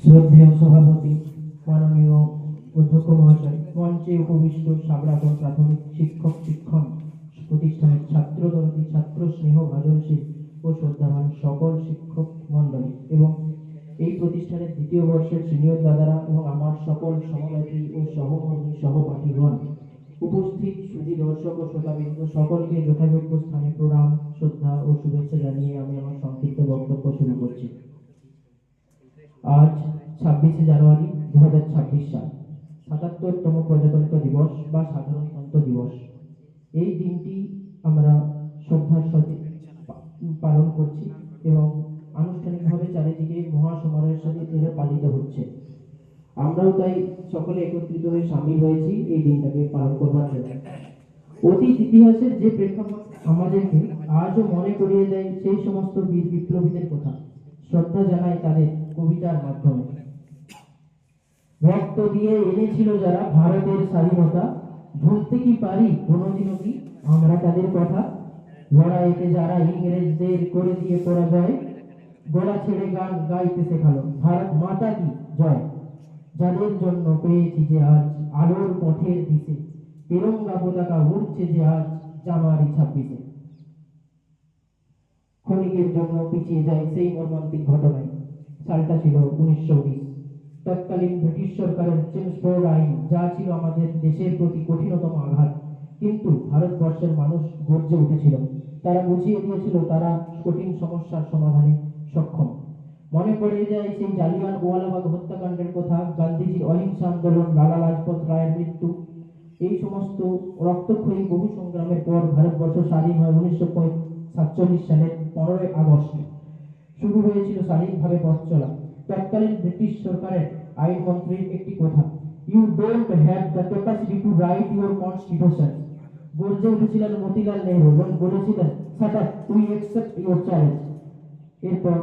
শ্রদ্ধেয় সভাপতি, মাননীয় অধ্যক্ষ মহাশয়, মঞ্চে উপবিষ্ট সাবরাতন প্রাথমিক শিক্ষক শিক্ষণ প্রতিষ্ঠানের ছাত্র দলটি, ছাত্র স্নেহ ভাজনশীল ও শ্রদ্ধাবান সকল শিক্ষক মণ্ডলী এবং এই প্রতিষ্ঠানের দ্বিতীয় বর্ষের সিনিয়র দাদারা এবং আমার সকল সমব্যথী ও সহকর্মী সহপাঠীগণ, উপস্থিত সুধী দর্শক ও শ্রোতাবৃন্দ সকলকে যথাযোগ্য স্থানে প্রণাম, শ্রদ্ধা ও শুভেচ্ছা জানিয়ে আমি আমার সংক্ষিপ্ত বক্তব্য শুরু করছি। আজ 26শে জানুয়ারি 2026 সাল, ৭৭তম প্রজাতন্ত্র দিবস বা সাধারণতন্ত্র দিবস। এই দিনটি আমরা শ্রদ্ধার সাথে পালন করছি এবং আনুষ্ঠানিকভাবে চারিদিকে মহাসমারোহের সাথে এটা পালিত হচ্ছে। আমরাও তাই সকলে একত্রিত হয়ে সামিল হয়েছি এই দিনটাকে পালন করবার জন্য। অতীত ইতিহাসের যে প্রেক্ষাপট আমাদেরকে আজও মনে করিয়ে দেয় সেই সমস্ত বীর বিপ্লবীদের কথা, শ্রদ্ধা জানাই তাদের কবিতার মাধ্যমে। রক্ত দিয়ে এনেছিল যারা ভারতের স্বাধীনতা, ভুলতে কি পারি কোনোদিনও কি আমরা তাদের কথা? লড়াইতে যারা ইংরেজদের করে দিয়ে পরাজয়, গলা ছেড়ে গান গাইতে শেখালো ভারত মাতা কি জয়। যাদের জন্য পেয়েছি যে আজ আলোর পথের দিশে, তিরঙ্গা পতাকা উড়ছে যে আজ জানুয়ারি 26-এ। ক্ষণিকের জন্য পিছিয়ে যায় সেই মর্মান্তিক ঘটনায়। সালটা ছিল 1920। তৎকালীন ব্রিটিশ সরকারের চেমসফোর্ড আইন, যা ছিল আমাদের দেশের প্রতি কঠিনতম আঘাত, কিন্তু ভারতবর্ষের মানুষ গর্জে উঠেছিল। তারা বুঝিয়ে দিয়েছিল তারা কঠিন সমস্যার সমাধানে সক্ষম। মনে পড়ে যায় সেই জালিয়ানওয়ালাবাগ হত্যাকাণ্ডের কথা, গান্ধীজির অহিংসা আন্দোলন, লালা লাজপত রায়ের মৃত্যু। এই সমস্ত রক্তক্ষয়ী বহু সংগ্রামের পর ভারতবর্ষ স্বাধীন হয় 1947 সালের 15ই আগস্ট। শুরু হয়েছিল স্বাধীনভাবে পথ চলা। তৎকালীন ব্রিটিশ সরকারের আইনমন্ত্রীর একটি কথা, you don't have the capacity to write your constitution. গর্জে উঠেছিলেন মতিলাল নেহরু এবং বলেছিলেন, shut up, we accept your challenge. এরপর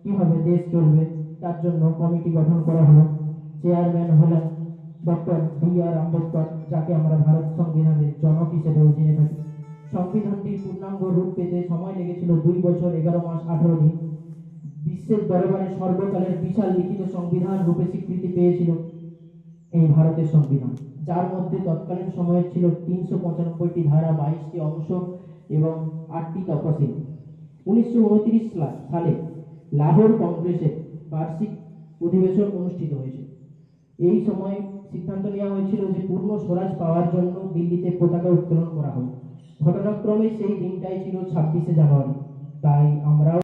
কিভাবে দেশ চলবে তার জন্য কমিটি গঠন করা হলো। চেয়ারম্যান হলেন ডক্টর বি.আর. আম্বেদকর, যাকে আমরা ভারত সংবিধানের জনক হিসেবেও জেনে থাকি। সংবিধানটির পূর্ণাঙ্গ রূপ পেতে সময় লেগেছিল 2 বছর 11 মাস 18 দিন। বিশ্বের দরবারে সর্বকালের বিশাল লিখিত সংবিধান রূপে স্বীকৃতি পেয়েছিল এই ভারতের সংবিধান, যার মধ্যে তৎকালীন সময়ে ছিল 395টি ধারা, 22টি অংশ এবং 8টি তফসিল। 1929 সালে লাহোর কংগ্রেসের বার্ষিক অধিবেশন অনুষ্ঠিত হয়েছে। এই সময় সিদ্ধান্ত নেওয়া হয়েছিল যে পূর্ণ স্বরাজ পাওয়ার জন্য দিল্লিতে পতাকা উত্তোলন করা হবে। ঘটনাক্রমে সেই দিনটাই ছিল 26শে জানুয়ারি। তাই আমরাও